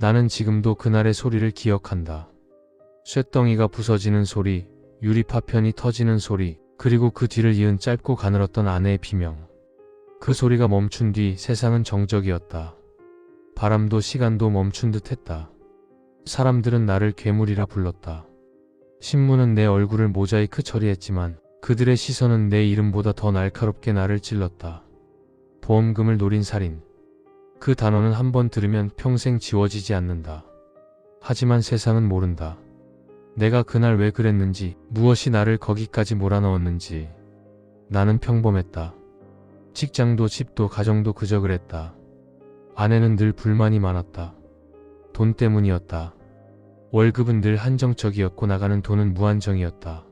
나는 지금도 그날의 소리를 기억한다. 쇳덩이가 부서지는 소리, 유리 파편이 터지는 소리, 그리고 그 뒤를 이은 짧고 가늘었던 아내의 비명. 그 소리가 멈춘 뒤 세상은 정적이었다. 바람도 시간도 멈춘 듯 했다. 사람들은 나를 괴물이라 불렀다. 신문은 내 얼굴을 모자이크 처리했지만 그들의 시선은 내 이름보다 더 날카롭게 나를 찔렀다. 보험금을 노린 살인. 그 단어는 한 번 들으면 평생 지워지지 않는다. 하지만 세상은 모른다. 내가 그날 왜 그랬는지, 무엇이 나를 거기까지 몰아넣었는지. 나는 평범했다. 직장도 집도 가정도 그저 그랬다. 아내는 늘 불만이 많았다. 돈 때문이었다. 월급은 늘 한정적이었고 나가는 돈은 무한정이었다.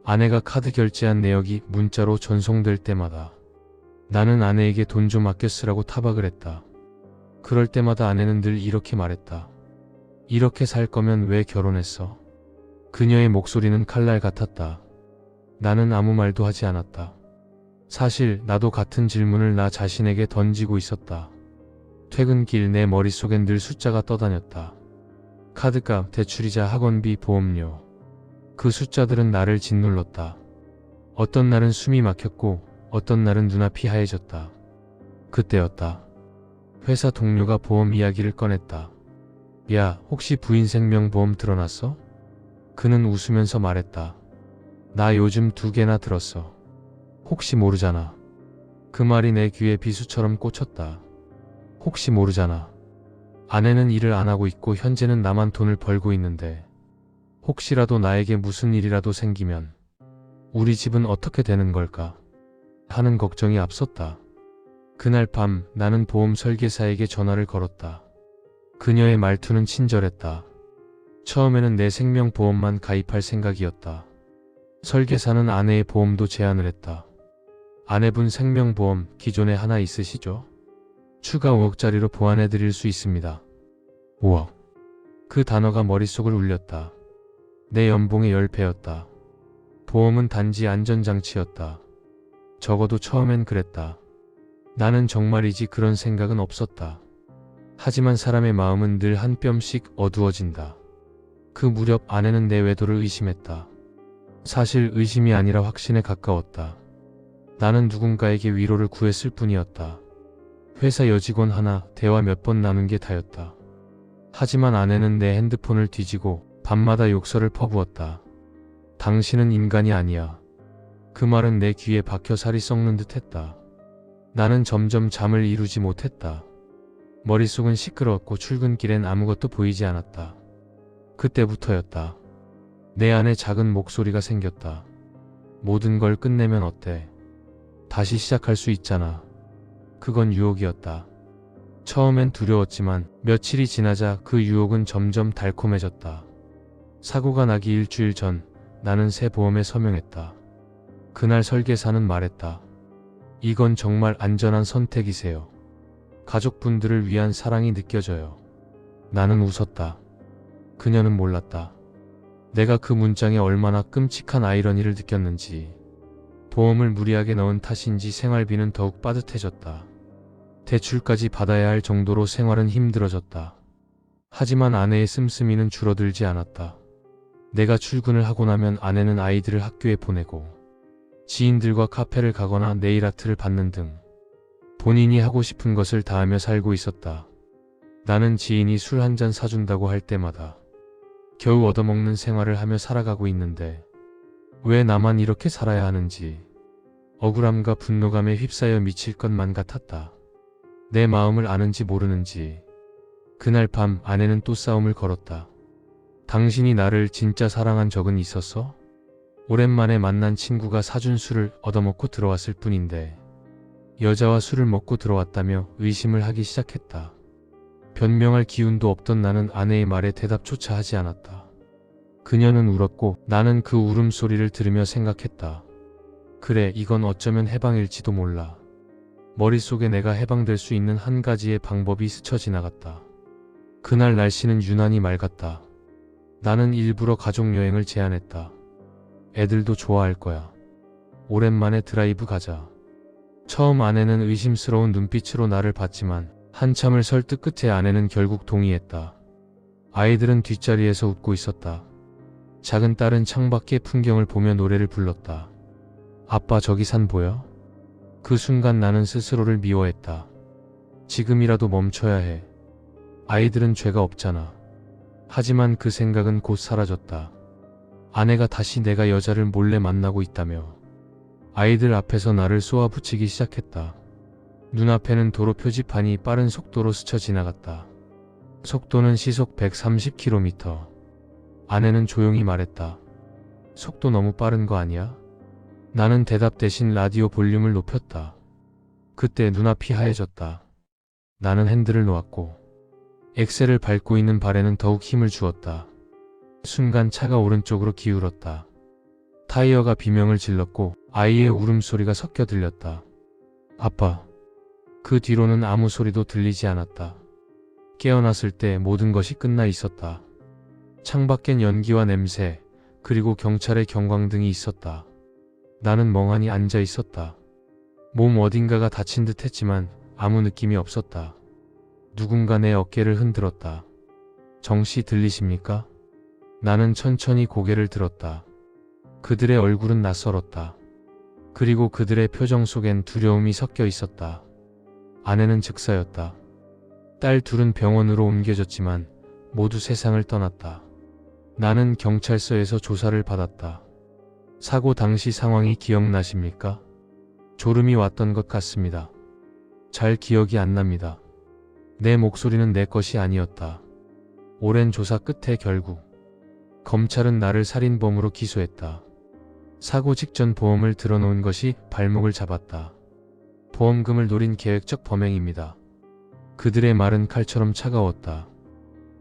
아내가 카드 결제한 내역이 문자로 전송될 때마다 나는 아내에게 돈 좀 아껴 쓰라고 타박을 했다. 그럴 때마다 아내는 늘 이렇게 말했다. 이렇게 살 거면 왜 결혼했어? 그녀의 목소리는 칼날 같았다. 나는 아무 말도 하지 않았다. 사실 나도 같은 질문을 나 자신에게 던지고 있었다. 퇴근길 내 머릿속엔 늘 숫자가 떠다녔다. 카드값, 대출이자 학원비, 보험료. 그 숫자들은 나를 짓눌렀다. 어떤 날은 숨이 막혔고 어떤 날은 눈앞이 하얘졌다. 그때였다. 회사 동료가 보험 이야기를 꺼냈다. 야, 혹시 부인 생명보험 들어놨어? 그는 웃으면서 말했다. 나 요즘 2개나 들었어. 혹시 모르잖아. 그 말이 내 귀에 비수처럼 꽂혔다. 혹시 모르잖아. 아내는 일을 안 하고 있고 현재는 나만 돈을 벌고 있는데 혹시라도 나에게 무슨 일이라도 생기면 우리 집은 어떻게 되는 걸까 하는 걱정이 앞섰다. 그날 밤 나는 보험 설계사에게 전화를 걸었다. 그녀의 말투는 친절했다. 처음에는 내 생명보험만 가입할 생각이었다. 설계사는 아내의 보험도 제안을 했다. 아내분 생명보험 기존에 하나 있으시죠? 추가 5억짜리로 보완해 드릴 수 있습니다. 5억. 그 단어가 머릿속을 울렸다. 내 연봉의 10배였다. 보험은 단지 안전장치였다. 적어도 처음엔 그랬다. 나는 정말이지 그런 생각은 없었다. 하지만 사람의 마음은 늘 한 뼘씩 어두워진다. 그 무렵 아내는 내 외도를 의심했다. 사실 의심이 아니라 확신에 가까웠다. 나는 누군가에게 위로를 구했을 뿐이었다. 회사 여직원 하나, 대화 몇 번 나눈 게 다였다. 하지만 아내는 내 핸드폰을 뒤지고 밤마다 욕설을 퍼부었다. 당신은 인간이 아니야. 그 말은 내 귀에 박혀 살이 썩는 듯 했다. 나는 점점 잠을 이루지 못했다. 머릿속은 시끄러웠고 출근길엔 아무것도 보이지 않았다. 그때부터였다. 내 안에 작은 목소리가 생겼다. 모든 걸 끝내면 어때? 다시 시작할 수 있잖아. 그건 유혹이었다. 처음엔 두려웠지만 며칠이 지나자 그 유혹은 점점 달콤해졌다. 사고가 나기 일주일 전 나는 새 보험에 서명했다. 그날 설계사는 말했다. 이건 정말 안전한 선택이세요. 가족분들을 위한 사랑이 느껴져요. 나는 웃었다. 그녀는 몰랐다. 내가 그 문장에 얼마나 끔찍한 아이러니를 느꼈는지. 보험을 무리하게 넣은 탓인지 생활비는 더욱 빠듯해졌다. 대출까지 받아야 할 정도로 생활은 힘들어졌다. 하지만 아내의 씀씀이는 줄어들지 않았다. 내가 출근을 하고 나면 아내는 아이들을 학교에 보내고 지인들과 카페를 가거나 네일아트를 받는 등 본인이 하고 싶은 것을 다 하며 살고 있었다. 나는 지인이 술 한 잔 사준다고 할 때마다 겨우 얻어먹는 생활을 하며 살아가고 있는데 왜 나만 이렇게 살아야 하는지 억울함과 분노감에 휩싸여 미칠 것만 같았다. 내 마음을 아는지 모르는지 그날 밤 아내는 또 싸움을 걸었다. 당신이 나를 진짜 사랑한 적은 있었어? 오랜만에 만난 친구가 사준 술을 얻어먹고 들어왔을 뿐인데 여자와 술을 먹고 들어왔다며 의심을 하기 시작했다. 변명할 기운도 없던 나는 아내의 말에 대답조차 하지 않았다. 그녀는 울었고 나는 그 울음소리를 들으며 생각했다. 그래, 이건 어쩌면 해방일지도 몰라. 머릿속에 내가 해방될 수 있는 한 가지의 방법이 스쳐 지나갔다. 그날 날씨는 유난히 맑았다. 나는 일부러 가족여행을 제안했다. 애들도 좋아할 거야. 오랜만에 드라이브 가자. 처음 아내는 의심스러운 눈빛으로 나를 봤지만 한참을 설득 끝에 아내는 결국 동의했다. 아이들은 뒷자리에서 웃고 있었다. 작은 딸은 창밖의 풍경을 보며 노래를 불렀다. 아빠 저기 산 보여? 그 순간 나는 스스로를 미워했다. 지금이라도 멈춰야 해. 아이들은 죄가 없잖아. 하지만 그 생각은 곧 사라졌다. 아내가 다시 내가 여자를 몰래 만나고 있다며 아이들 앞에서 나를 쏘아붙이기 시작했다. 눈앞에는 도로 표지판이 빠른 속도로 스쳐 지나갔다. 속도는 시속 130km. 아내는 조용히 말했다. 속도 너무 빠른 거 아니야? 나는 대답 대신 라디오 볼륨을 높였다. 그때 눈앞이 하얘졌다. 나는 핸들을 놓았고 엑셀을 밟고 있는 발에는 더욱 힘을 주었다. 순간 차가 오른쪽으로 기울었다. 타이어가 비명을 질렀고 아이의 울음소리가 섞여 들렸다. 아빠. 그 뒤로는 아무 소리도 들리지 않았다. 깨어났을 때 모든 것이 끝나 있었다. 창밖엔 연기와 냄새, 그리고 경찰의 경광등이 있었다. 나는 멍하니 앉아 있었다. 몸 어딘가가 다친 듯 했지만 아무 느낌이 없었다. 누군가 내 어깨를 흔들었다. 정씨 들리십니까? 나는 천천히 고개를 들었다. 그들의 얼굴은 낯설었다. 그리고 그들의 표정 속엔 두려움이 섞여 있었다. 아내는 즉사였다. 딸 둘은 병원으로 옮겨졌지만 모두 세상을 떠났다. 나는 경찰서에서 조사를 받았다. 사고 당시 상황이 기억나십니까? 졸음이 왔던 것 같습니다. 잘 기억이 안 납니다. 내 목소리는 내 것이 아니었다. 오랜 조사 끝에 결국 검찰은 나를 살인범으로 기소했다. 사고 직전 보험을 들어놓은 것이 발목을 잡았다. 보험금을 노린 계획적 범행입니다. 그들의 말은 칼처럼 차가웠다.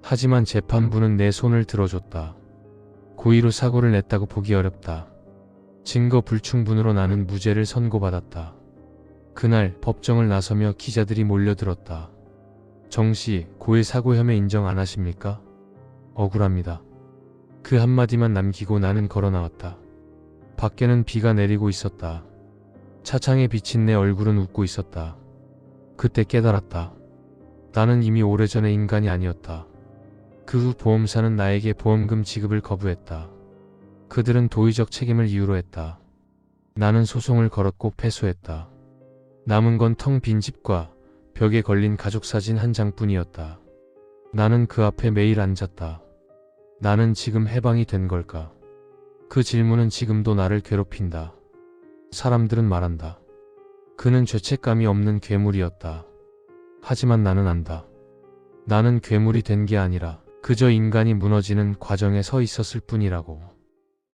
하지만 재판부는 내 손을 들어줬다. 고의로 사고를 냈다고 보기 어렵다. 증거 불충분으로 나는 무죄를 선고받았다. 그날 법정을 나서며 기자들이 몰려들었다. 정씨, 고의 사고 혐의 인정 안 하십니까? 억울합니다. 그 한마디만 남기고 나는 걸어 나왔다. 밖에는 비가 내리고 있었다. 차창에 비친 내 얼굴은 웃고 있었다. 그때 깨달았다. 나는 이미 오래전에 인간이 아니었다. 그 후 보험사는 나에게 보험금 지급을 거부했다. 그들은 도의적 책임을 이유로 했다. 나는 소송을 걸었고 패소했다. 남은 건 텅 빈 집과 벽에 걸린 가족 사진 한 장뿐이었다. 나는 그 앞에 매일 앉았다. 나는 지금 해방이 된 걸까? 그 질문은 지금도 나를 괴롭힌다. 사람들은 말한다. 그는 죄책감이 없는 괴물이었다. 하지만 나는 안다. 나는 괴물이 된 게 아니라 그저 인간이 무너지는 과정에 서 있었을 뿐이라고.